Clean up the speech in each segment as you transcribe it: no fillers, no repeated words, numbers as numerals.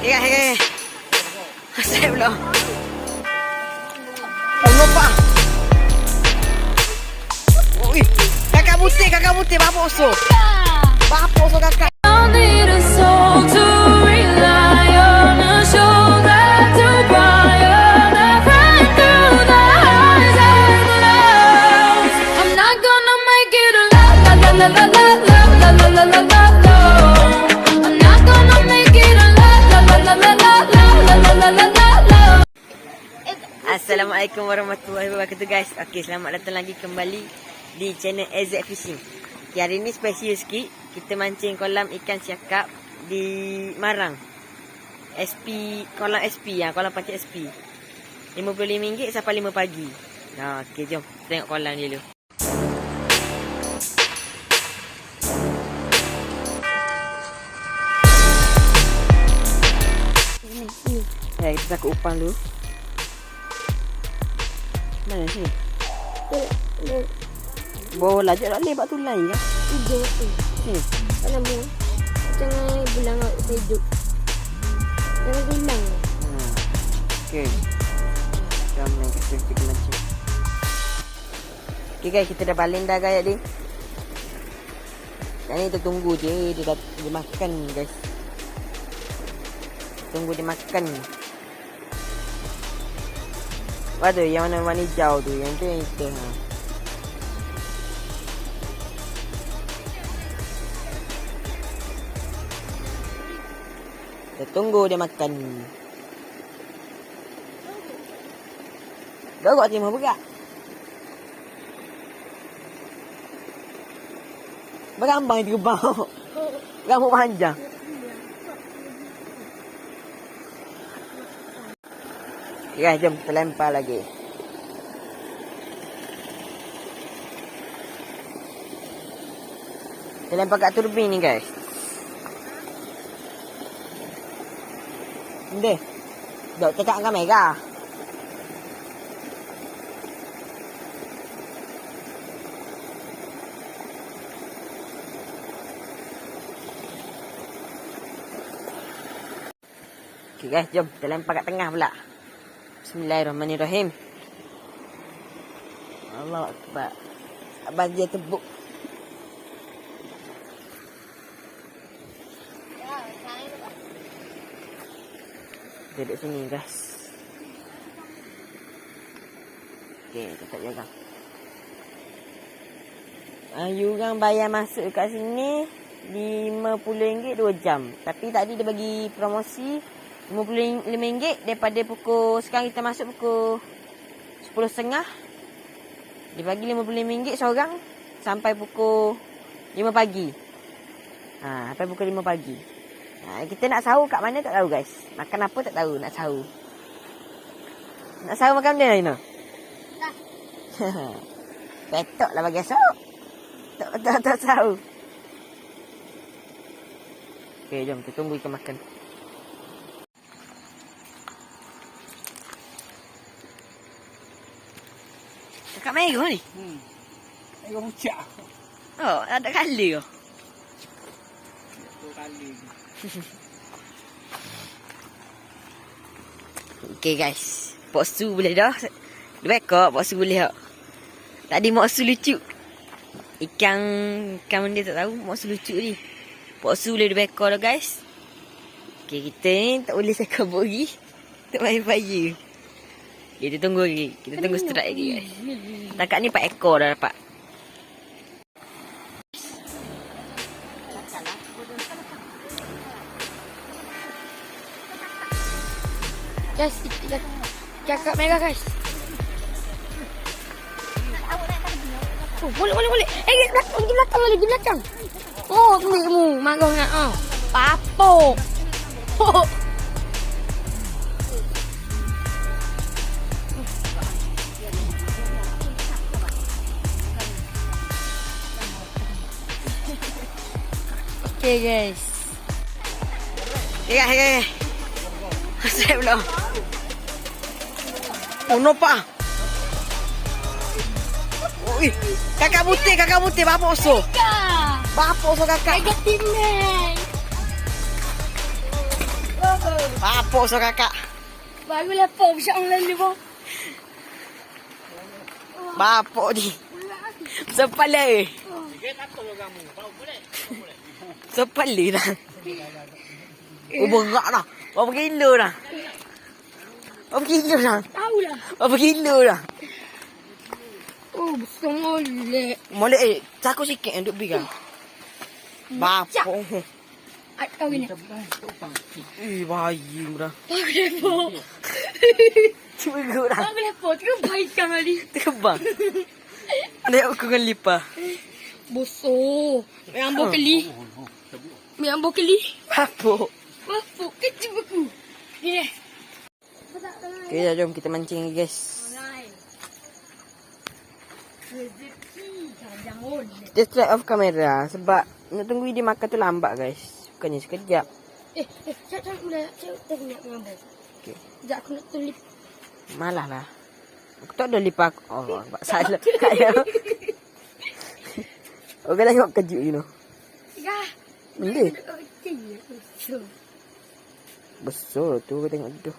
Hehehe. Saya belum. Oh, nampak. Ui, kakak putih, bapak oso. Bapak oso kakak. Assalamualaikum warahmatullahi wabarakatuh guys. Okey, selamat datang lagi kembali di channel AZ Fishing. Hari ini spesial sikit. Kita mancing kolam ikan siakap di Marang. Kolam SP ya, kolam pancing SP. RM55 sampai 5 pagi. Nah, okey, jom tengok kolam dulu. Kita takut upang dulu. Mana sini? Bola je tak boleh buat tu lain kan? Hijau tu. Sini. Tak nampak. Jangan bulang hidup. Jangan bilang. Okey. Jom main kita mancing. Okey guys, kita dah balik dah guys ni. Yang ni kita tunggu je dia makan guys. Tunggu dia makan. Waduh, yang warna hijau tu. Yang tu yang kita. Kita tunggu dia makan. Dorok timah berat. Berambang itu bau. Rambut panjang. Ya, jom kita lempar lagi. Kita lempar kat turbin ni guys. Ndeh. Dok cakap dengan kamera. Okay guys, jom kita lempar kat tengah pula. Bismillahirrahmanirrahim. Allah Akbar. Abang dia tebuk. Duduk sini guys. Okay, kita jaga. Yuran bayar masuk kat sini RM50 2 jam. Tapi tadi dia bagi promosi RM55 daripada pukul, sekarang kita masuk pukul 10.30. Dia bagi RM55 seorang sampai pukul 5 pagi. Sampai pukul 5 pagi. Kita nak sahur kat mana tak tahu guys. Makan apa tak tahu, nak sahur. Nak sahur makan benda Aina? Tak. Petok lah bagi esok. Tak sahur. Okay, jom kita tunggu ikan makan. Kakak merah ni? Merah pucat. Oh, ada kali ke? Satu kali. Okay guys. Pok Su boleh dah. Dia bekok, Pok Su boleh tak? Tadi Mak Su lucu. Ikan benda tak tahu. Mak Su lucu ni. Pok Su boleh dia bekok dah guys. Okay, kita ni tak boleh sekal bori. Tak main fire. Kita tunggu lagi. Kita tunggu strike lagi guys. Takat ni 4 ekor dah dapat. Guys, cakap merah guys. Oh, boleh. Guys, belakang, di belakang. Oh, kamu marah nak. Papok. Oh. Okay guys. Okay. Saya belum. Oh, nampak. Ui, kakak putih, bapak oso. Bapak oso kakak. Kakak timeng. Apa so kakak? Baru lapar besar orang lalu pun. Bapak ni. Sepala. Sepala dah. Oh, berat dah. Berapa kilo dah? Berapa kilo dah? Tahu lah. Berapa kilo dah? Oh, besar molek. Molek cakap sikit yang duk beri kan? Bapak. Atau gini. Bayi dah. Baru lapar. Cuma gua dah. Baru lapar. Tengok baik kan tadi. Terbang. Lihat aku dengan lipa. Bosok. Ambil keli. Ambil keli. Bapak. Bapuk kecil aku. Ni. Okay, jom kita mancing guys. Kita straight off kamera sebab nak tunggu dia makan tu lambat guys. Bukannya sekejap. Cak mula. Cak tengok ngambil. Okay. Sekejap aku nak tulip. Malah lah. Aku tak ada lipa aku. Oh, salah. Kayak. Orang tengok kejut you know. Ya. Benda. Kecil. Besar tu kau tengok tu.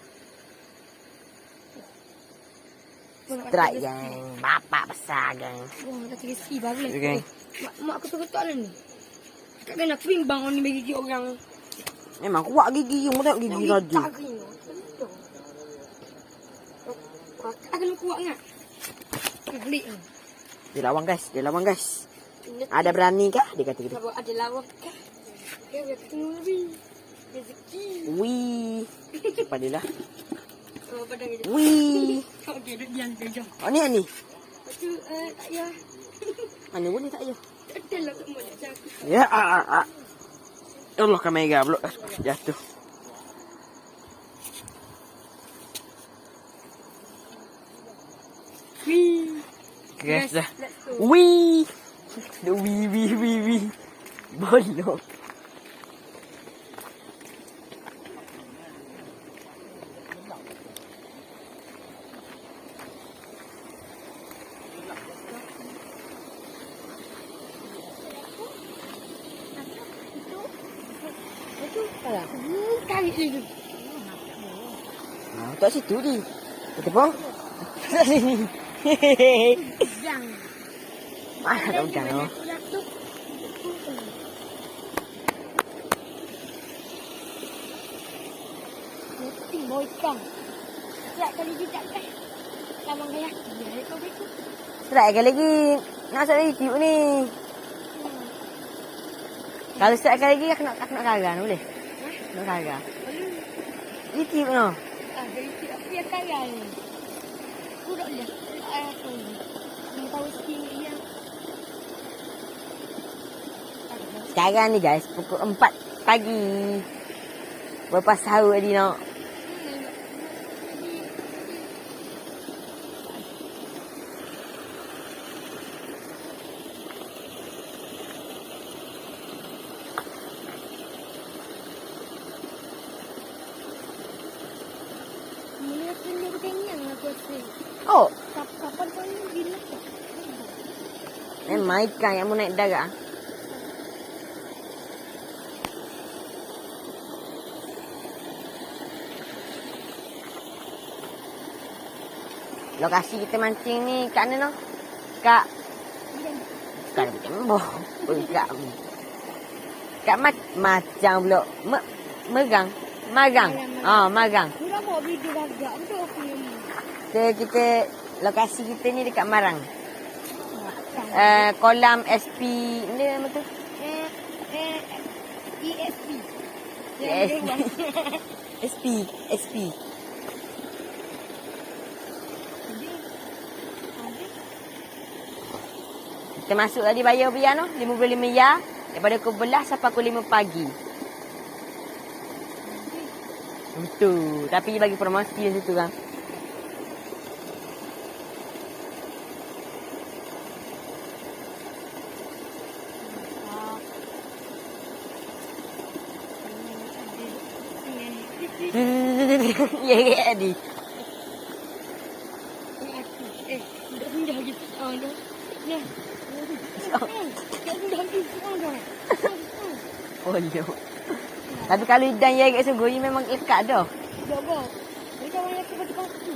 Strike gang. Bapak besar gang. Oh, dah terisi baru lah. Okay. Mak aku tu lah ni. Takkan nak bimbang orang ni bagi orang. Memang kuat gigi. Mu tengok gigi raja. Tak gini. Tak kena kuat kan? Pelik ni. Dia lawan guys. Ada berani kah? Dia kata gitu. Kalau ada lawak kah? Dia tengok lebih. Rezeki. Wih. Cepat dia lah. Oh, padang dia. Wih. Okey, duduk diam saja. Oh ni. Lepas tu, tak payah. Mana boleh tak ya? Tak ada lah kat mulut aku. Ya. Allah kamera pula. Jatuh. Wih. Guys dah. Let's go. Wih. Wih. Bolong. Tarik lagi. Tak situ ni. Kita pun. Jang. Mana ada udang tu? Mesti boy kang. Setiap kali kita kan. Lamang gaya. Dia kau betul. Strike lagi. Nak set YouTube ni. Kalau strike lagi aku nak karang boleh? Nak karang. YouTube no. Dari tidak punya kaya ni. Aku tak lihat. Aku ni tahu skin dia. Sekarang ni guys, pukul 4 pagi. Lepas sahur tadi nak. Mula kena kenyang aku rasa. Oh, Kapan kau ni bila? memang ikan yang mau naik darat. Lokasi kita mancing ni kat mana no? Kat bukan tembok. Kat macam pula. Magang. Magang. Mula bawa video gagak. Betul aku ni. Kita lokasi kita ni dekat Marang. Kolam SP ni apa tu? ESP. SP. Kita masuk tadi bayar no? 55 ya. Daripada pukul 11 sampai pukul 5 pagi. Betul. Tapi bagi promosi di situ kan. Ya Adi. Dah pindah gitu. Dah. Dah. Oh, Tapi kalau idan ya kat sungguh, memang lekat dah. Jaga. Ini kawan yang aku bagi tu.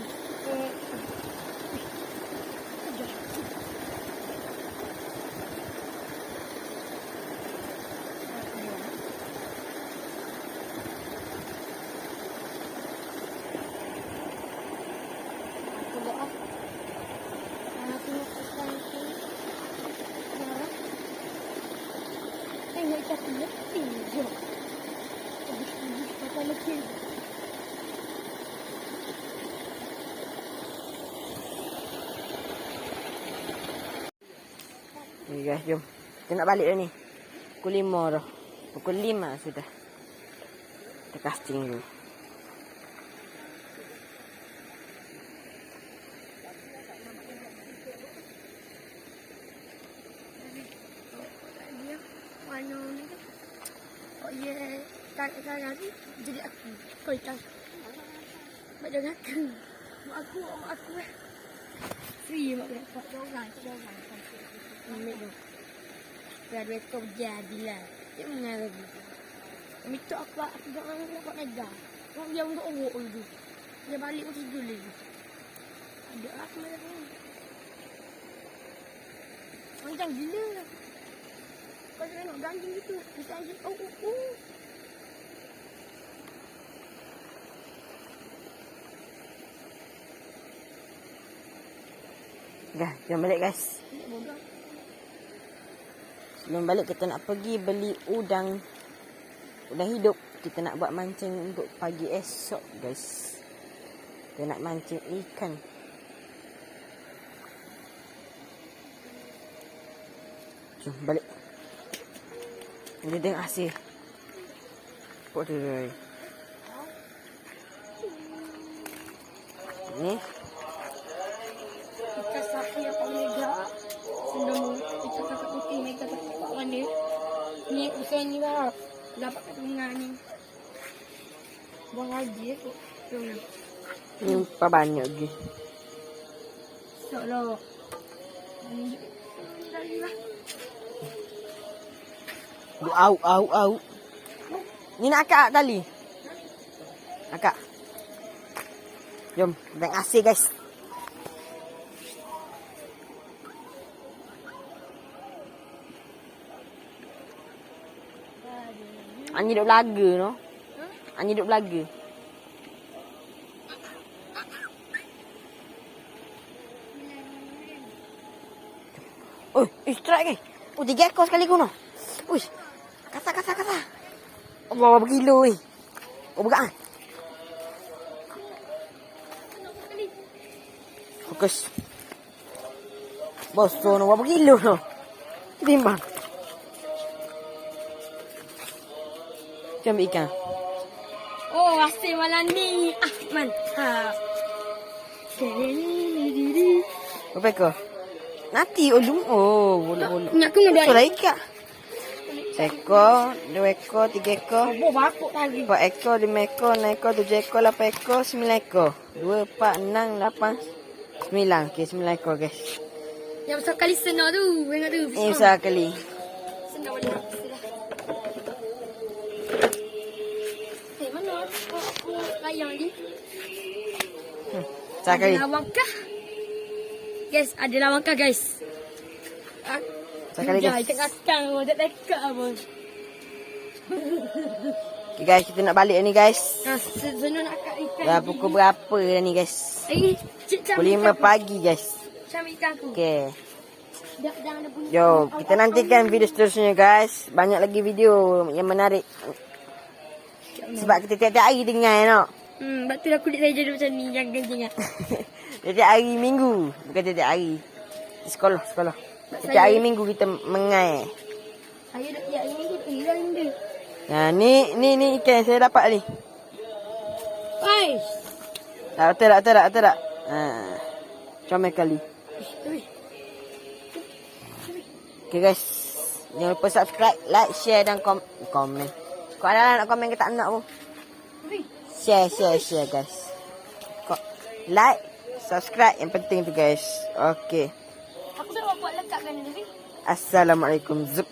Ni guys, jom. Kita nak balik dah ni. Pukul 5 dah. Pukul 5 sudah. Kita casting dulu. Warna ni kan. Oh ya, tak lagi jadi aku. Kau ikan. Mak jangan aku. Mak aku free mak dapat jangan. Ambil tu. Biar rekod jadilah. Dia mengalah lagi. Minta aku jangan dapat naga. Orang dia untuk orok dulu. Dia balik pun tidur lagi. Ada aku malam ni. Panjang gila. Kau jangan nak ganjing gitu. Kita anjing. Oh. Dah, jom balik guys. Sebelum balik kita nak pergi beli udang. Udang hidup. Kita nak buat mancing untuk pagi esok guys. Kita nak mancing ikan. Jom balik. Dia tengok hasil. Waduh. Ni. Ikan sapi yang paling mega. Senang ikan kakak putih mega tak mana. Ni usaha ni lah. Dapat kat tengah ni. Buang lagi tu. Ni apa banyak lagi. Tak lah. Ni lagi lah. Au. Ni nak akak tali. Akak. Jom, tengok hasil guys. Ani duk belaga no. Ani duk belaga. Oh, strike ke? Oh, 3 ekor sekali guna. Uish. Kata. Allah, berapa kilo ni? Oh, berat. Fokus. Bos, tu berapa kilo tu? Timbang. Jom ikan. Oh, hasil malam ni. Mantap. Berapa ekor? Nanti ujung. Oh, boleh. Nak kena dua. Sudah ikat. 1 ekor, 2 ekor, 3 ekor, Oh, bapuk lagi. 4 ekor, 5 ekor, 6 ekor, 7 ekor, 8 ekor, 9 ekor. 2, 4, 6, 8, 9. Okey, 9 ekor guys. Yang besar kali senar tu. Tengok tu. Ini besar kali. Senar balik. Mana? Aku layang je. Besar kali. Ada lawangkah? Guys, ada lawangkah guys. Besar kali guys. Jangan kacang pun. Tak dekat pun. Okay guys, kita nak balik ni guys. Senang nak kat ikan. Dah pukul berapa dah ni guys? Cik, Pukul 5 pagi guys. Macam ikan aku. Okay. Dah ada bunyi. Jom, kita nantikan video seterusnya guys. Banyak lagi video yang menarik. Sebab kita tiap-tiap hari dengar no. Sebab tu lah kulit saya jadi macam ni. Jangan. Tiap-tiap hari minggu. Bukan tiap-tiap hari. Di sekolah. Tiap-tiap hari minggu kita mengai. Saya dah tiap hari minggu hilang dia. Nah, ni ikan yang saya dapat ni. Oi. Tak. Comel kali. Okay guys. Jangan lupa subscribe, like, share dan komen. Kau ada nak komen ke tak nak pun? Share guys. Like, subscribe yang penting tu guys. Okay. Aku dah buat lekatkan ni. Assalamualaikum. Zup.